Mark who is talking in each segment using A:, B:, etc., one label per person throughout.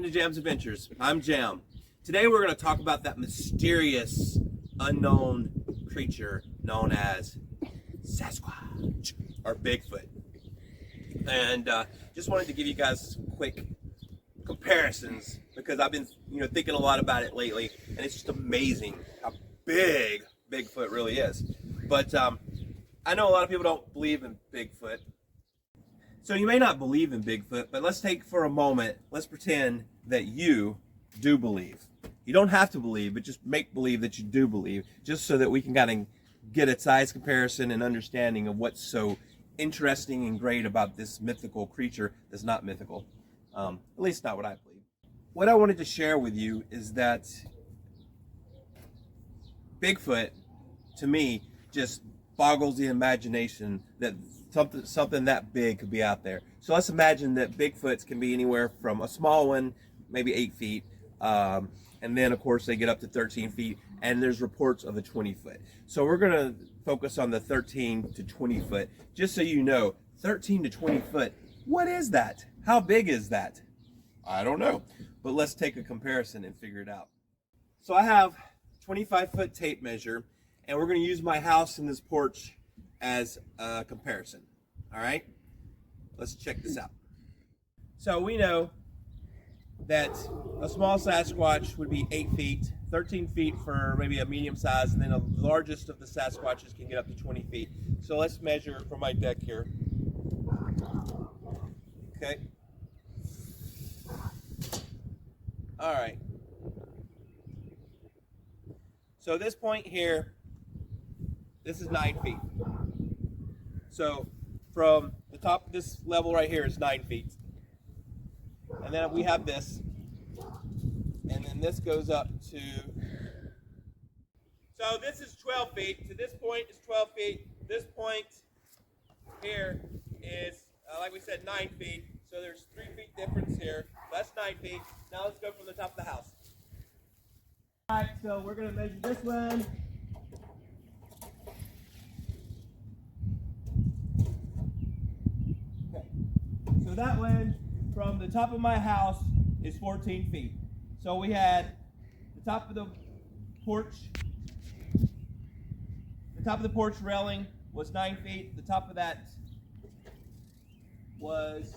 A: welcome to Jam's Adventures. I'm Jam. Today we're going to talk about that mysterious, unknown creature known as Sasquatch or Bigfoot. And just wanted to give you guys some quick comparisons because I've been, thinking a lot about it lately, and it's just amazing how big Bigfoot really is. But I know a lot of people don't believe in Bigfoot. So you may not believe in Bigfoot, but let's take for a moment, let's pretend that you do believe. You don't have to believe, but just make believe that you do believe, just so that we can kind of get a size comparison and understanding of what's so interesting and great about this mythical creature that's not mythical. At least not what I believe. What I wanted to share with you is that Bigfoot, to me, just boggles the imagination that something that big could be out there. So let's imagine that Bigfoots can be anywhere from a small one, maybe 8 feet, and then of course they get up to 13 feet, and there's reports of a 20 foot. So we're gonna focus on the 13 to 20 foot, just so you know, 13 to 20 foot, what is that? How big is that? I don't know, but let's take a comparison and figure it out. So I have 25-foot tape measure, and we're gonna use my house and this porch as a comparison. All right, let's check this out. So we know that a small Sasquatch would be 8 feet, 13 feet for maybe a medium size, and then the largest of the Sasquatches can get up to 20 feet. So let's measure from my deck here. Okay. All right. So this point here, this is 9 feet. So from the top of this level right here is 9 feet. And then we have this. And then this goes up to, so this is 12 feet. To this point is 12 feet. This point here is, like we said, 9 feet. So there's 3 feet difference here. That's 9 feet. Now let's go from the top of the house. All right, so we're going to measure this one. So that one from the top of my house is 14 feet. So we had the top of the porch railing was 9 feet. The top of that was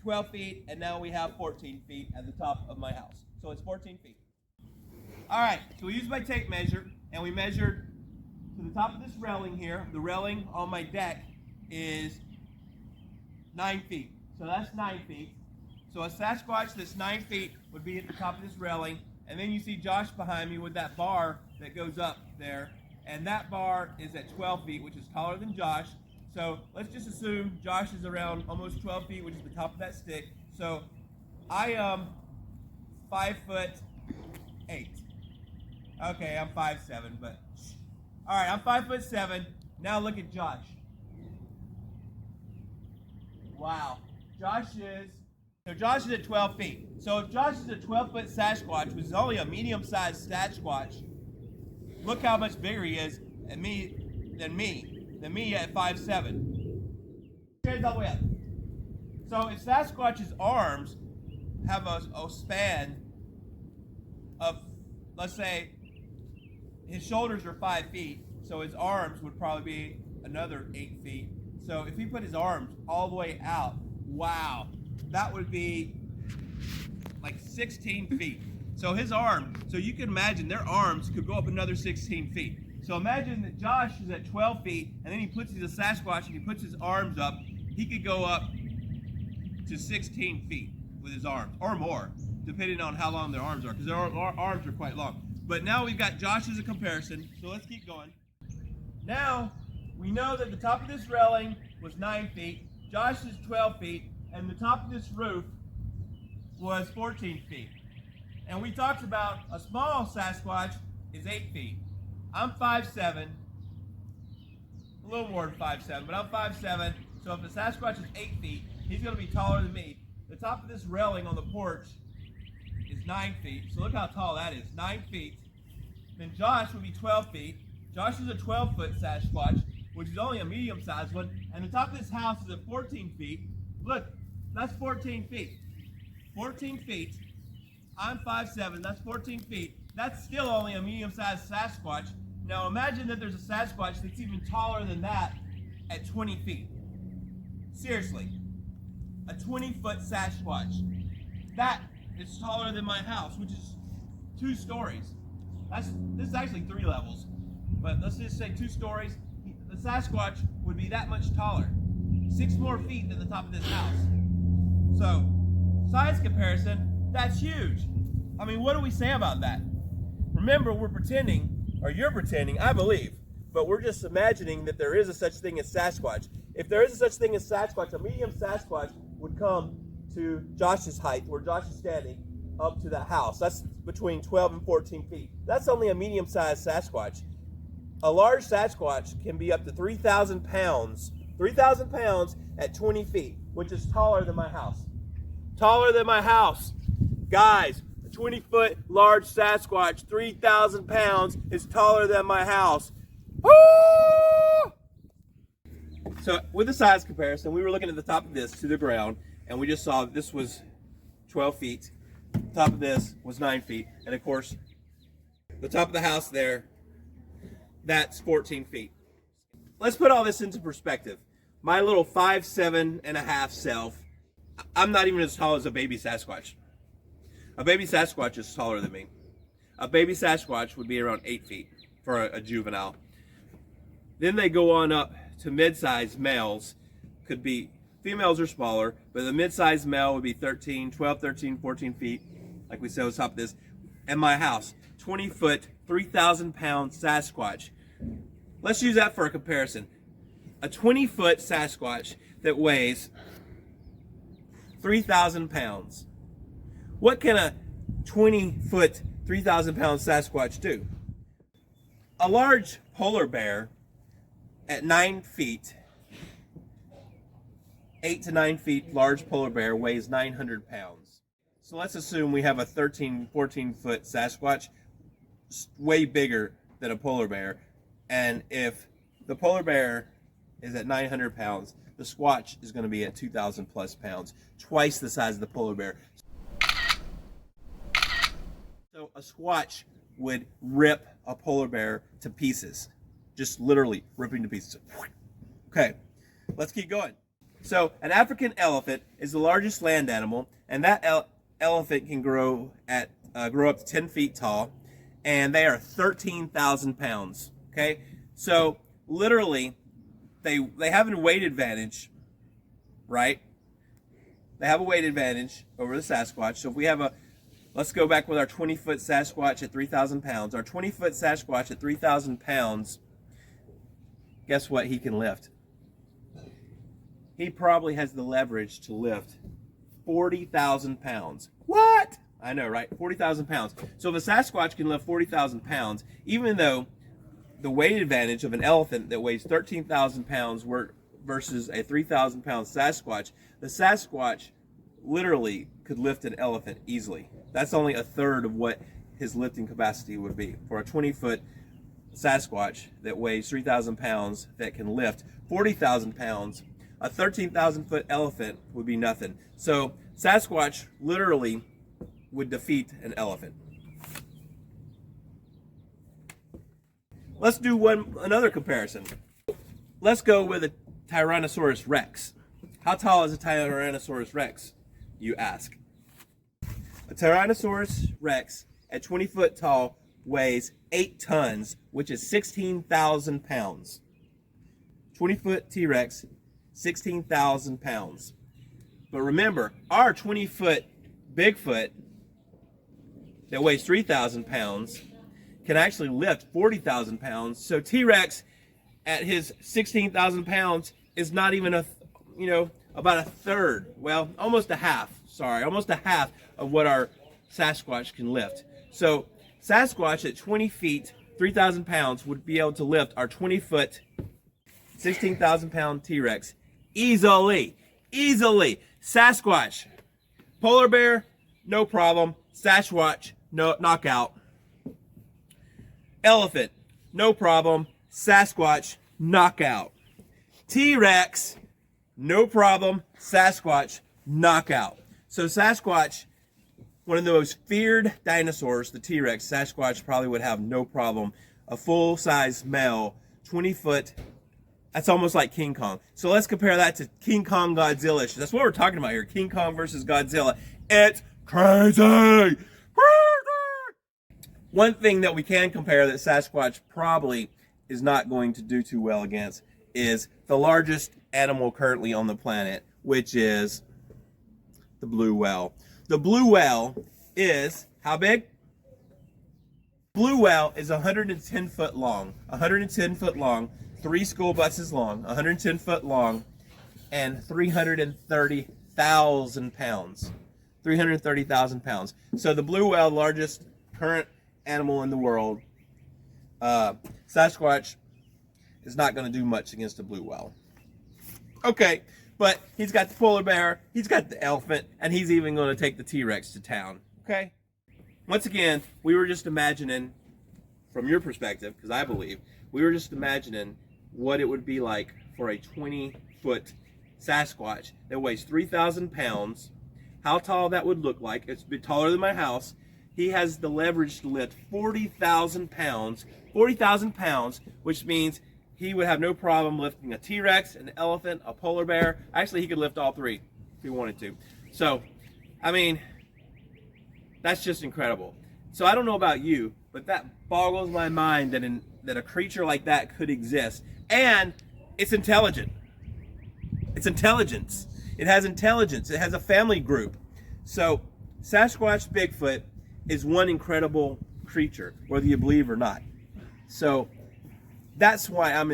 A: 12 feet, and now we have 14 feet at the top of my house. So it's 14 feet. All right, so we used my tape measure, and we measured to the top of this railing here. The railing on my deck is 9 feet. So that's 9 feet. So a Sasquatch that's 9 feet would be at the top of this railing. And then you see Josh behind me with that bar that goes up there. And that bar is at 12 feet, which is taller than Josh. So let's just assume Josh is around almost 12 feet, which is the top of that stick. So I am 5'8". Okay, I'm 5'7", but all right, I'm 5'7". Now look at Josh. Wow. Josh is at 12 feet. So if Josh is a 12-foot Sasquatch, which is only a medium-sized Sasquatch, look how much bigger he is than me at 5'7". Here's all the way up. So if Sasquatch's arms have a span of, let's say, his shoulders are 5 feet, so his arms would probably be another 8 feet. So if he put his arms all the way out, wow, that would be like 16 feet. So his arm, so you can imagine their arms could go up another 16 feet. So imagine that Josh is at 12 feet, and then he's a Sasquatch, and he puts his arms up. He could go up to 16 feet with his arms, or more, depending on how long their arms are, because their arms are quite long. But now we've got Josh as a comparison, so let's keep going. Now, we know that the top of this railing was 9 feet, Josh is 12 feet, and the top of this roof was 14 feet. And we talked about a small Sasquatch is 8 feet. I'm 5'7", a little more than 5'7", but I'm 5'7", so if the Sasquatch is 8 feet, he's going to be taller than me. The top of this railing on the porch is 9 feet, so look how tall that is, 9 feet. Then Josh would be 12 feet. Josh is a 12-foot Sasquatch, which is only a medium-sized one, and the top of this house is at 14 feet. Look, that's 14 feet. 14 feet. I'm 5'7", that's 14 feet. That's still only a medium-sized Sasquatch. Now imagine that there's a Sasquatch that's even taller than that at 20 feet. Seriously, a 20-foot Sasquatch. That is taller than my house, which is 2 stories. This is actually 3 levels, but let's just say 2 stories. The Sasquatch would be that much taller, 6 more feet than the top of this house. So, size comparison, that's huge. I mean, what do we say about that? Remember, we're pretending, or you're pretending, I believe, but we're just imagining that there is a such thing as Sasquatch. If there is a such thing as Sasquatch, a medium Sasquatch would come to Josh's height, where Josh is standing, up to that house. That's between 12 and 14 feet. That's only a medium-sized Sasquatch. A large Sasquatch can be up to 3,000 pounds. 3,000 pounds at 20 feet, which is taller than my house. Taller than my house. Guys, a 20-foot large Sasquatch, 3,000 pounds, is taller than my house. Woo! So with the size comparison, we were looking at the top of this to the ground, and we just saw that this was 12 feet. The top of this was 9 feet. And of course, the top of the house there, that's 14 feet. Let's put all this into perspective. My little 5'7.5" self, I'm not even as tall as a baby Sasquatch. A baby Sasquatch is taller than me. A baby Sasquatch would be around 8 feet for a juvenile. Then they go on up to mid-sized males. Could be, females are smaller, but the mid-sized male would be 12, 13, 14 feet, like we said on top of this. And my house, 20-foot, 3,000-pound Sasquatch. Let's use that for a comparison. A 20-foot Sasquatch that weighs 3,000 pounds. What can a 20-foot, 3,000-pound Sasquatch do? A large polar bear at 9 feet, 8 to 9 feet large polar bear weighs 900 pounds. So let's assume we have a 13, 14-foot Sasquatch, way bigger than a polar bear. And if the polar bear is at 900 pounds, the Squatch is going to be at 2,000 plus pounds, twice the size of the polar bear. So a Squatch would rip a polar bear to pieces, just literally ripping to pieces. Okay, let's keep going. So an African elephant is the largest land animal, and that elephant can grow up to 10 feet tall, and they are 13,000 pounds. Okay, so literally, they have a weight advantage, right? They have a weight advantage over the Sasquatch. So if we have let's go back with our 20-foot Sasquatch at 3,000 pounds. Our 20-foot Sasquatch at 3,000 pounds, guess what he can lift? He probably has the leverage to lift 40,000 pounds. What? I know, right? 40,000 pounds. So if a Sasquatch can lift 40,000 pounds, even though the weight advantage of an elephant that weighs 13,000 pounds versus a 3,000 pound Sasquatch, the Sasquatch literally could lift an elephant easily. That's only a third of what his lifting capacity would be. For a 20-foot Sasquatch that weighs 3,000 pounds that can lift 40,000 pounds, a 13,000-foot elephant would be nothing. So Sasquatch literally would defeat an elephant. Let's do another comparison. Let's go with a Tyrannosaurus Rex. How tall is a Tyrannosaurus Rex, you ask? A Tyrannosaurus Rex at 20 foot tall weighs 8 tons, which is 16,000 pounds. 20-foot T-Rex, 16,000 pounds. But remember, our 20-foot Bigfoot that weighs 3,000 pounds can actually lift 40,000 pounds. So T-Rex at his 16,000 pounds is not even about a third, well, almost a half of what our Sasquatch can lift. So Sasquatch at 20 feet, 3,000 pounds would be able to lift our 20-foot, 16,000 pound T-Rex easily. Sasquatch, polar bear, no problem. Sasquatch, no knockout. Elephant, no problem. Sasquatch, knockout. T-Rex, no problem. Sasquatch, knockout. So Sasquatch, one of the most feared dinosaurs, the T-Rex, Sasquatch probably would have no problem. A full-size male, 20-foot, that's almost like King Kong. So let's compare that to King Kong Godzilla. That's what we're talking about here, King Kong versus Godzilla. It's crazy! One thing that we can compare that Sasquatch probably is not going to do too well against is the largest animal currently on the planet, which is the blue whale. The blue whale is how big? Blue whale is 110 foot long. 110 foot long, 3 school buses long, 110 foot long, and 330,000 pounds. 330,000 pounds. So the blue whale, largest current animal in the world, Sasquatch is not going to do much against a blue whale. Okay, but he's got the polar bear, he's got the elephant, and he's even going to take the T-Rex to town. Okay? Once again, we were just imagining, from your perspective, because I believe, we were just imagining what it would be like for a 20-foot Sasquatch that weighs 3,000 pounds, how tall that would look like. It's a bit taller than my house. He has the leverage to lift 40,000 pounds, which means he would have no problem lifting a T-Rex, an elephant, a polar bear. Actually, he could lift all 3 if he wanted to. So, I mean, that's just incredible. So I don't know about you, but that boggles my mind that a creature like that could exist. And it's intelligent. It's intelligence. It has intelligence. It has a family group. So Sasquatch Bigfoot is one incredible creature, whether you believe or not. So that's why I'm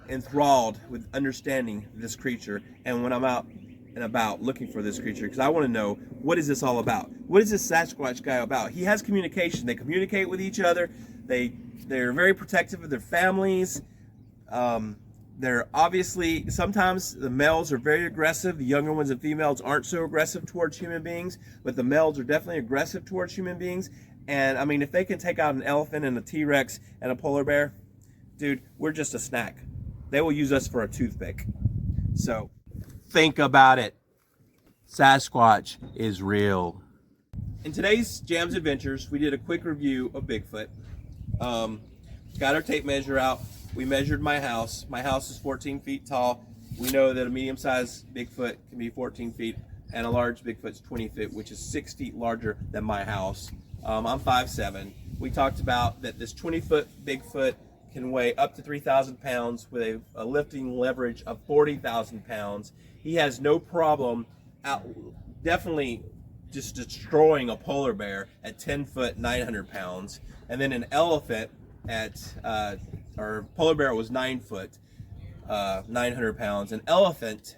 A: enthralled with understanding this creature, and when I'm out and about looking for this creature, because I want to know, what is this all about? What is this Sasquatch guy about? He has communication. They communicate with each other. They're very protective of their families. They're obviously, sometimes the males are very aggressive. The younger ones and females aren't so aggressive towards human beings, but the males are definitely aggressive towards human beings. And I mean, if they can take out an elephant and a T-Rex and a polar bear, dude, we're just a snack. They will use us for a toothpick. So think about it. Sasquatch is real. In today's Jams Adventures, we did a quick review of Bigfoot. Got our tape measure out. We measured my house. My house is 14 feet tall. We know that a medium-sized Bigfoot can be 14 feet, and a large Bigfoot's 20 feet, which is 6 feet larger than my house. I'm 5'7". We talked about that this 20-foot Bigfoot can weigh up to 3,000 pounds with a lifting leverage of 40,000 pounds. He has no problem definitely just destroying a polar bear at 10 foot, 900 pounds. And then an elephant our polar bear was 9 foot, 900 pounds. An elephant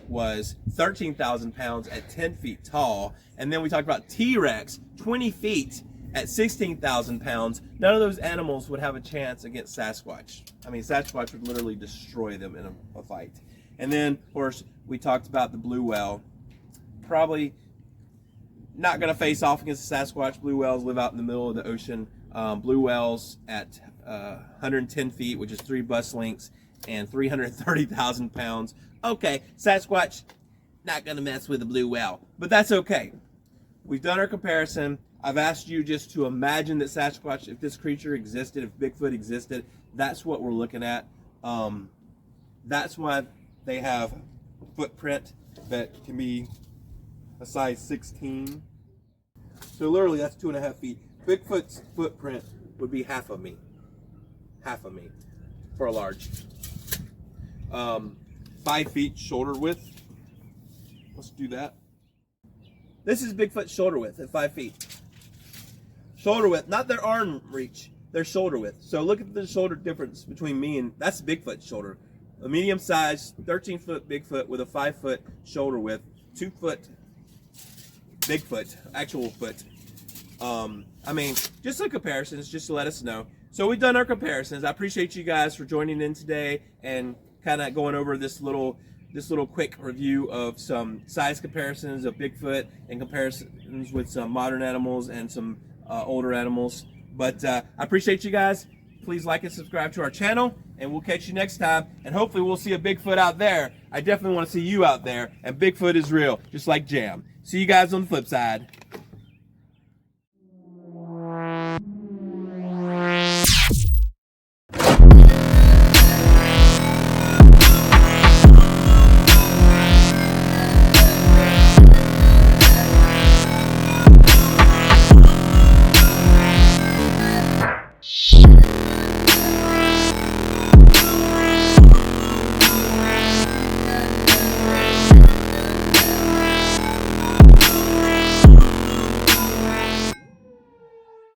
A: was 13,000 pounds at 10 feet tall. And then we talked about T-Rex, 20 feet at 16,000 pounds. None of those animals would have a chance against Sasquatch. I mean, Sasquatch would literally destroy them in a fight. And then, of course, we talked about the blue whale. Probably not going to face off against the Sasquatch. Blue whales live out in the middle of the ocean. Blue whales at 110 feet, which is 3 bus lengths, and 330,000 pounds. Okay, Sasquatch, not going to mess with the blue whale, but that's okay. We've done our comparison. I've asked you just to imagine that Sasquatch, if this creature existed, if Bigfoot existed, that's what we're looking at. That's why they have footprint that can be a size 16. So literally that's 2.5 feet. Bigfoot's footprint would be half of me for a large. 5 feet shoulder width. Let's do that. This is Bigfoot's shoulder width at 5 feet. Shoulder width, not their arm reach, their shoulder width. So look at the shoulder difference between me and, that's Bigfoot's shoulder. A medium sized 13 foot Bigfoot with a 5 foot shoulder width, 2 foot Bigfoot, actual foot. I mean, just some comparisons, just to let us know. So we've done our comparisons. I appreciate you guys for joining in today and kind of going over this little quick review of some size comparisons of Bigfoot and comparisons with some modern animals and some older animals. But I appreciate you guys. Please like and subscribe to our channel, and we'll catch you next time. And hopefully we'll see a Bigfoot out there. I definitely want to see you out there. And Bigfoot is real, just like Jam. See you guys on the flip side.
B: Shh.